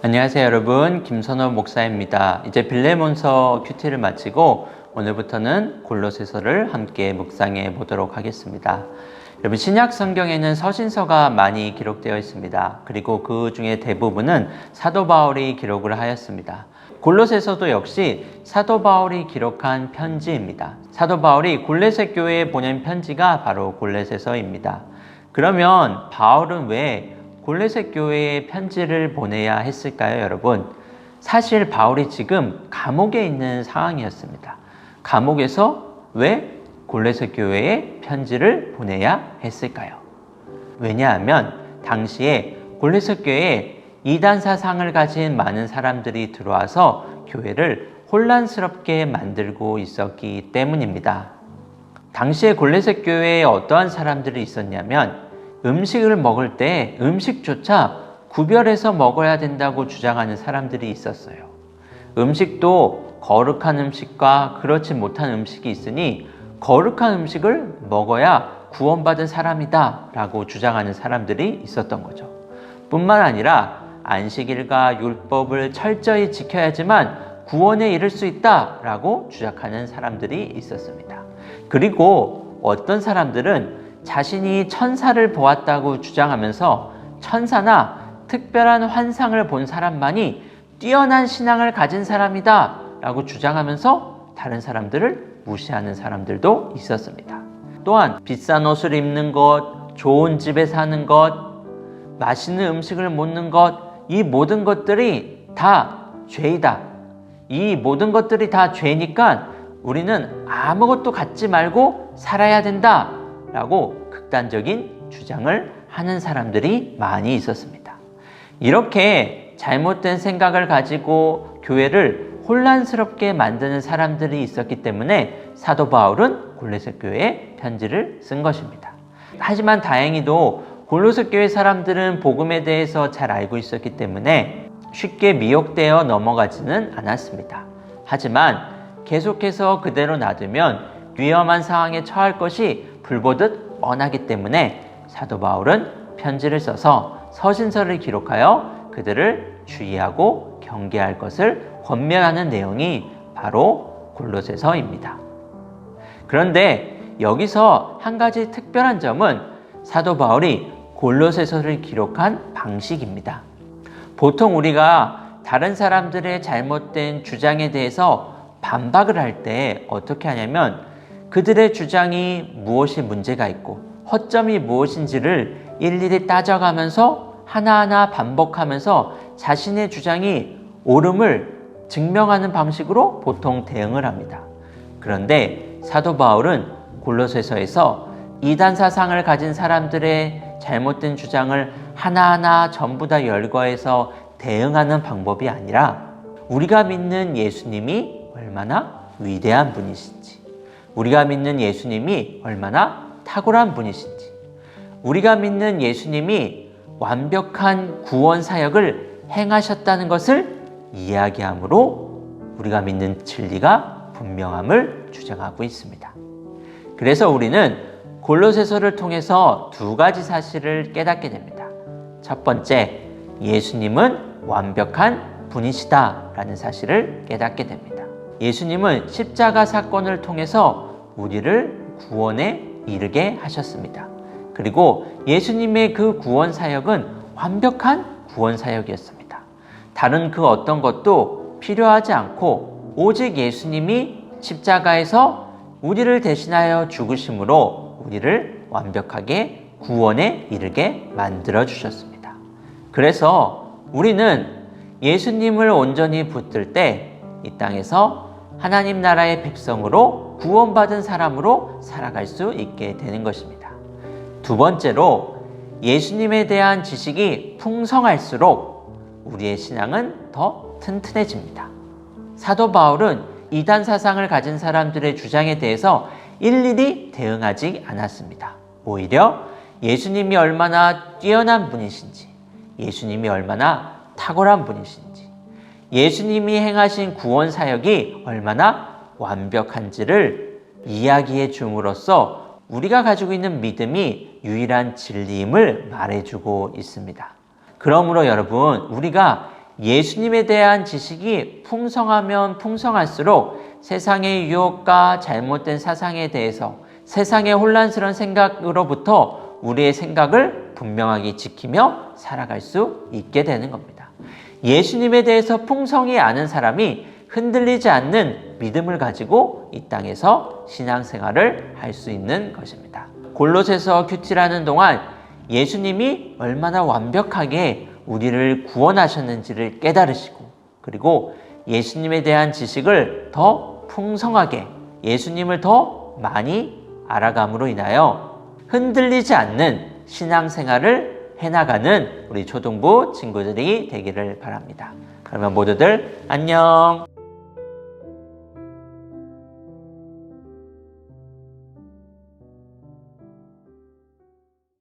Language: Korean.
안녕하세요 여러분, 김선호 목사입니다. 이제 빌레몬서 큐티를 마치고 오늘부터는 골로새서를 함께 묵상해 보도록 하겠습니다. 여러분, 신약 성경에는 서신서가 많이 기록되어 있습니다. 그리고 그 중에 대부분은 사도 바울이 기록을 하였습니다. 골로새서도 역시 사도 바울이 기록한 편지입니다. 사도 바울이 골로새 교회에 보낸 편지가 바로 골로새서입니다. 그러면 바울은 왜 골로새 교회에 편지를 보내야 했을까요, 여러분? 사실 바울이 지금 감옥에 있는 상황이었습니다. 감옥에서 왜 골로새 교회에 편지를 보내야 했을까요? 왜냐하면 당시에 골로새 교회에 이단 사상을 가진 많은 사람들이 들어와서 교회를 혼란스럽게 만들고 있었기 때문입니다. 당시에 골로새 교회에 어떠한 사람들이 있었냐면 음식을 먹을 때 음식조차 구별해서 먹어야 된다고 주장하는 사람들이 있었어요. 음식도 거룩한 음식과 그렇지 못한 음식이 있으니 거룩한 음식을 먹어야 구원받은 사람이다 라고 주장하는 사람들이 있었던 거죠. 뿐만 아니라 안식일과 율법을 철저히 지켜야지만 구원에 이를 수 있다 라고 주장하는 사람들이 있었습니다. 그리고 어떤 사람들은 자신이 천사를 보았다고 주장하면서 천사나 특별한 환상을 본 사람만이 뛰어난 신앙을 가진 사람이다 라고 주장하면서 다른 사람들을 무시하는 사람들도 있었습니다. 또한 비싼 옷을 입는 것, 좋은 집에 사는 것, 맛있는 음식을 먹는 것, 이 모든 것들이 다 죄이다. 이 모든 것들이 다 죄니까 우리는 아무것도 갖지 말고 살아야 된다 라고 극단적인 주장을 하는 사람들이 많이 있었습니다. 이렇게 잘못된 생각을 가지고 교회를 혼란스럽게 만드는 사람들이 있었기 때문에 사도 바울은 골로새 교회에 편지를 쓴 것입니다. 하지만 다행히도 골로새 교회 사람들은 복음에 대해서 잘 알고 있었기 때문에 쉽게 미혹되어 넘어가지는 않았습니다. 하지만 계속해서 그대로 놔두면 위험한 상황에 처할 것이 불보듯 뻔하기 때문에 사도 바울은 편지를 써서 서신서를 기록하여 그들을 주의하고 경계할 것을 권면하는 내용이 바로 골로새서입니다. 그런데 여기서 한 가지 특별한 점은 사도 바울이 골로새서를 기록한 방식입니다. 보통 우리가 다른 사람들의 잘못된 주장에 대해서 반박을 할 때 어떻게 하냐면 그들의 주장이 무엇이 문제가 있고 허점이 무엇인지를 일일이 따져가면서 하나하나 반복하면서 자신의 주장이 옳음을 증명하는 방식으로 보통 대응을 합니다. 그런데 사도 바울은 골로새서에서 이단 사상을 가진 사람들의 잘못된 주장을 하나하나 전부 다 열거해서 대응하는 방법이 아니라 우리가 믿는 예수님이 얼마나 위대한 분이신지, 우리가 믿는 예수님이 얼마나 탁월한 분이신지, 우리가 믿는 예수님이 완벽한 구원 사역을 행하셨다는 것을 이야기함으로 우리가 믿는 진리가 분명함을 주장하고 있습니다. 그래서 우리는 골로새서를 통해서 두 가지 사실을 깨닫게 됩니다. 첫 번째, 예수님은 완벽한 분이시다라는 사실을 깨닫게 됩니다. 예수님은 십자가 사건을 통해서 우리를 구원에 이르게 하셨습니다. 그리고 예수님의 그 구원 사역은 완벽한 구원 사역이었습니다. 다른 그 어떤 것도 필요하지 않고 오직 예수님이 십자가에서 우리를 대신하여 죽으심으로 우리를 완벽하게 구원에 이르게 만들어 주셨습니다. 그래서 우리는 예수님을 온전히 붙들 때 이 땅에서 하나님 나라의 백성으로 구원받은 사람으로 살아갈 수 있게 되는 것입니다. 두 번째로 예수님에 대한 지식이 풍성할수록 우리의 신앙은 더 튼튼해집니다. 사도 바울은 이단 사상을 가진 사람들의 주장에 대해서 일일이 대응하지 않았습니다. 오히려 예수님이 얼마나 뛰어난 분이신지, 예수님이 얼마나 탁월한 분이신지, 예수님이 행하신 구원 사역이 얼마나 완벽한지를 이야기해 줌으로써 우리가 가지고 있는 믿음이 유일한 진리임을 말해주고 있습니다. 그러므로 여러분, 우리가 예수님에 대한 지식이 풍성하면 풍성할수록 세상의 유혹과 잘못된 사상에 대해서 세상의 혼란스러운 생각으로부터 우리의 생각을 분명하게 지키며 살아갈 수 있게 되는 겁니다. 예수님에 대해서 풍성히 아는 사람이 흔들리지 않는 믿음을 가지고 이 땅에서 신앙생활을 할 수 있는 것입니다. 골로새서 큐티라는 동안 예수님이 얼마나 완벽하게 우리를 구원하셨는지를 깨달으시고, 그리고 예수님에 대한 지식을 더 풍성하게, 예수님을 더 많이 알아감으로 인하여 흔들리지 않는 신앙생활을 해나가는 우리 초등부 친구들이 되기를 바랍니다. 그러면 모두들 안녕.